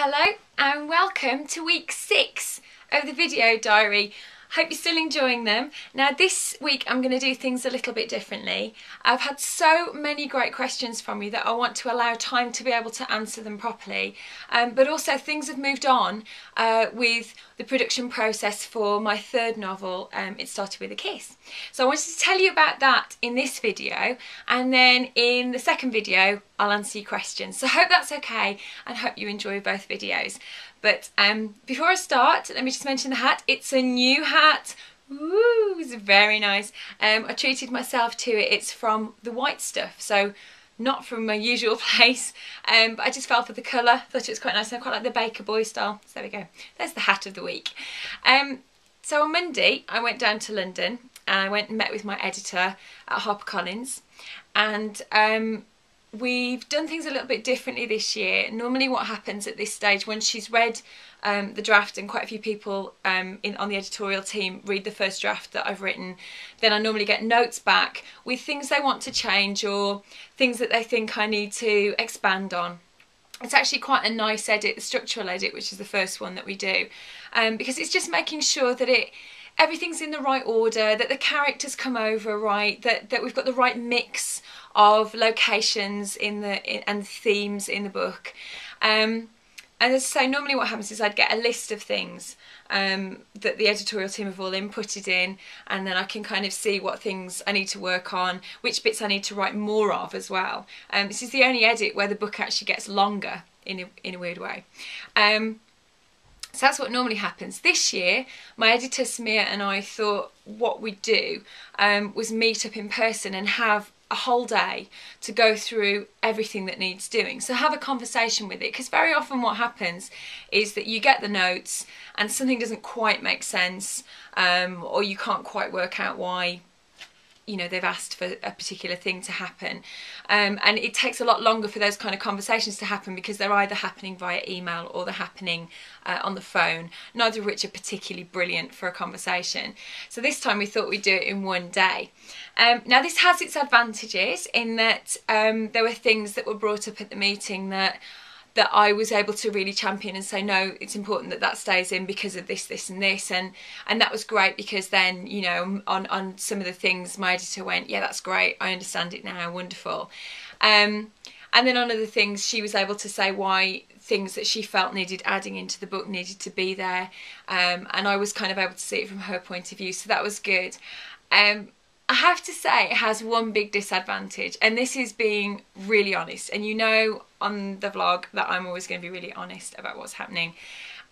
Hello and welcome to week 6 of the video diary. Hope you're still enjoying them. Now this week I'm going to do things a little bit differently. I've had so many great questions from you that I want to allow time to be able to answer them properly. But also things have moved on with the production process for my third novel, It Started With a Kiss. So I wanted to tell you about that in this video, and then in the second video I'll answer your questions. So I hope that's okay and hope you enjoy both videos. But before I start, let me just mention the hat. It's a new hat. Ooh, it's very nice. I treated myself to it. It's from The White Stuff, so not from my usual place, but I just fell for the colour. Thought it was quite nice. I quite like the Baker Boy style. So there we go. There's the hat of the week. So on Monday, I went down to London and I went and met with my editor at HarperCollins, and we've done things a little bit differently this year. Normally what happens at this stage, once she's read the draft, and quite a few people on the editorial team read the first draft that I've written, then I normally get notes back with things they want to change or things that they think I need to expand on. It's actually quite a nice edit, the structural edit, which is the first one that we do, because it's just making sure that everything's in the right order, that the characters come over right, that we've got the right mix of locations and themes in the book. And as I say, normally what happens is I'd get a list of things that the editorial team have all inputted in, and then I can kind of see what things I need to work on, which bits I need to write more of as well. This is the only edit where the book actually gets longer in a weird way. So that's what normally happens. This year, my editor Samir and I thought what we'd do was meet up in person and have a whole day to go through everything that needs doing. So have a conversation with it, because very often what happens is that you get the notes and something doesn't quite make sense, or you can't quite work out why, you know, they've asked for a particular thing to happen, and it takes a lot longer for those kind of conversations to happen because they're either happening via email or they're happening on the phone, neither of which are particularly brilliant for a conversation. So this time we thought we'd do it in one day. Now this has its advantages in that there were things that were brought up at the meeting that I was able to really champion and say, no, it's important that that stays in because of this, this and this, and that was great, because then, you know, on some of the things my editor went, yeah, that's great, I understand it now, wonderful. And then on other things she was able to say why things that she felt needed adding into the book needed to be there, and I was kind of able to see it from her point of view, so that was good. I have to say it has one big disadvantage, and this is being really honest, and you know on the vlog that I'm always going to be really honest about what's happening.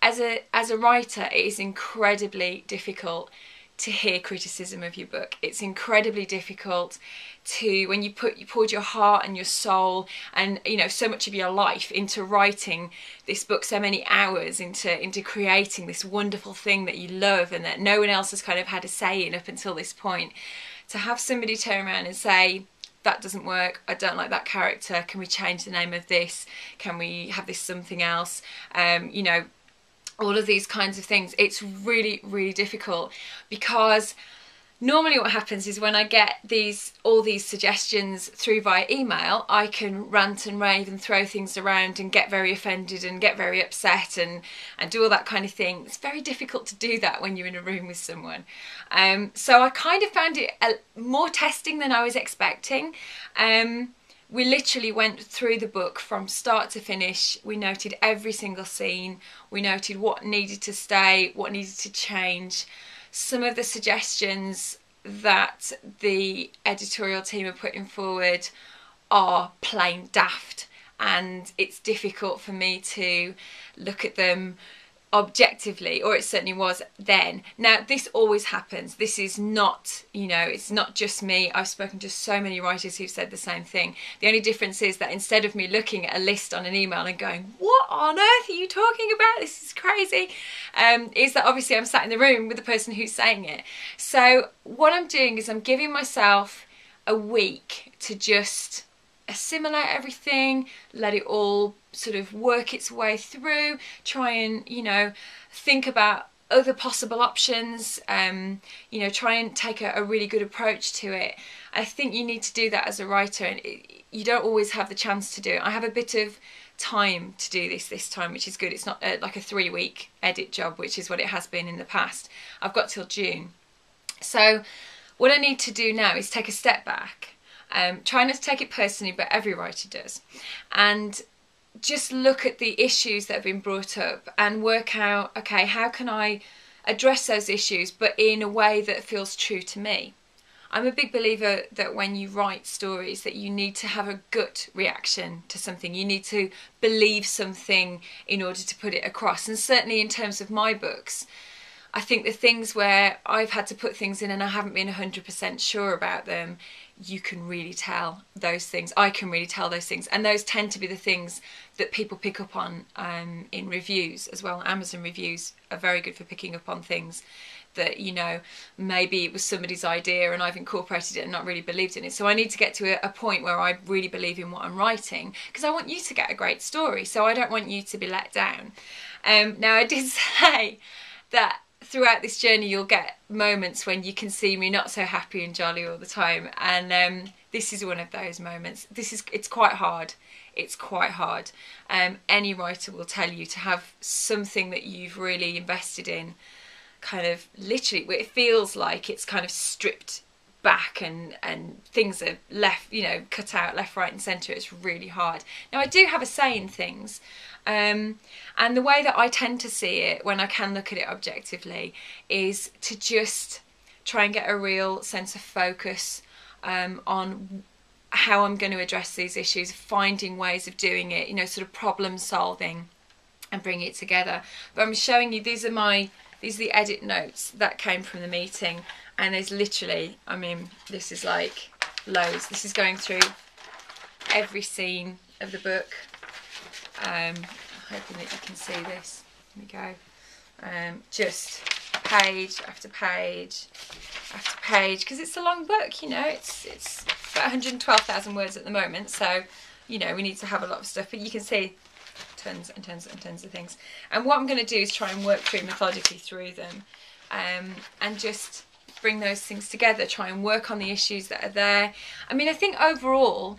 As a writer, it is incredibly difficult to hear criticism of your book. It's incredibly difficult to, when you poured your heart and your soul and, you know, so much of your life into writing this book, so many hours into creating this wonderful thing that you love and that no one else has kind of had a say in up until this point, to have somebody turn around and say, that doesn't work, I don't like that character, can we change the name of this, can we have this something else, you know, all of these kinds of things. It's really, really difficult, because normally what happens is when I get all these suggestions through via email, I can rant and rave and throw things around and get very offended and get very upset and do all that kind of thing. It's very difficult to do that when you're in a room with someone. So I kind of found it more testing than I was expecting. We literally went through the book from start to finish. We noted every single scene. We noted what needed to stay, what needed to change. Some of the suggestions that the editorial team are putting forward are plain daft, and it's difficult for me to look at them objectively, or it certainly was then. Now this always happens. This is not, you know, it's not just me. I've spoken to so many writers who've said the same thing. The only difference is that instead of me looking at a list on an email and going, what on earth are you talking about, this is crazy, is that obviously I'm sat in the room with the person who's saying it. So what I'm doing is I'm giving myself a week to just assimilate everything, let it all sort of work its way through, try and, you know, think about other possible options, you know, try and take a really good approach to it. I think you need to do that as a writer, and you don't always have the chance to do it. I have a bit of time to do this time, which is good. It's not like a 3-week edit job, which is what it has been in the past. I've got till June. So what I need to do now is take a step back, try not to take it personally, but every writer does, and just look at the issues that have been brought up and work out, okay, how can I address those issues but in a way that feels true to me. I'm a big believer that when you write stories that you need to have a gut reaction to something. You need to believe something in order to put it across. And certainly in terms of my books, I think the things where I've had to put things in and I haven't been 100% sure about them, you can really tell those things. I can really tell those things. And those tend to be the things that people pick up on in reviews as well. Amazon reviews are very good for picking up on things that, you know, maybe it was somebody's idea and I've incorporated it and not really believed in it. So I need to get to a point where I really believe in what I'm writing, because I want you to get a great story. So I don't want you to be let down. Now, I did say that throughout this journey you'll get moments when you can see me not so happy and jolly all the time, and this is one of those moments. It's quite hard. It's quite hard. Any writer will tell you to have something that you've really invested in kind of literally, it feels like it's kind of stripped back and things are left, you know, cut out left, right and centre. It's really hard. Now, I do have a say in things, and the way that I tend to see it when I can look at it objectively is to just try and get a real sense of focus on how I'm going to address these issues, finding ways of doing it, you know, sort of problem solving and bringing it together. But I'm showing you, these are the edit notes that came from the meeting, and there's literally, I mean, this is like loads. This is going through every scene of the book. I'm hoping that you can see this. Here we go. Just page after page after page, because it's a long book, you know, it's about 112,000 words at the moment, so, you know, we need to have a lot of stuff, but you can see tons and tons and tons of things. And what I'm going to do is try and work through methodically through them, and just bring those things together, try and work on the issues that are there. I mean, I think overall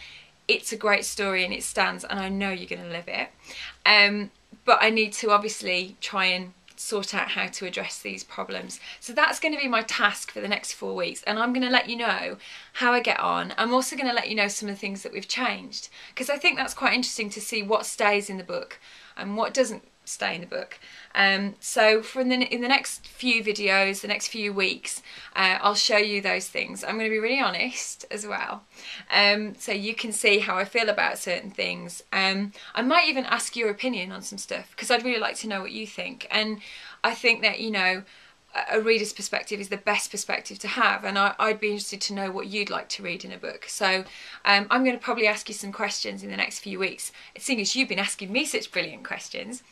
it's a great story and it stands, and I know you're going to love it, but I need to obviously try and sort out how to address these problems. So that's going to be my task for the next 4 weeks, and I'm going to let you know how I get on. I'm also going to let you know some of the things that we've changed, because I think that's quite interesting to see what stays in the book and what doesn't stay in the book. So in the next few videos, the next few weeks, I'll show you those things. I'm going to be really honest as well, so you can see how I feel about certain things. I might even ask your opinion on some stuff, because I'd really like to know what you think. And I think that, you know, a reader's perspective is the best perspective to have, and I'd be interested to know what you'd like to read in a book. So I'm going to probably ask you some questions in the next few weeks, seeing as you've been asking me such brilliant questions.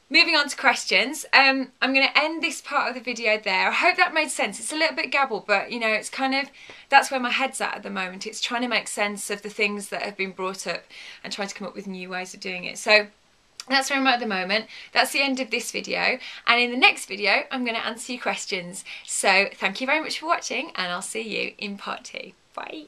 Moving on to questions, I'm going to end this part of the video there. I hope that made sense. It's a little bit gabble, but, you know, it's kind of, that's where my head's at the moment. It's trying to make sense of the things that have been brought up and trying to come up with new ways of doing it. So that's where I'm at the moment. That's the end of this video, and in the next video I'm going to answer your questions. So thank you very much for watching, and I'll see you in part 2. Bye.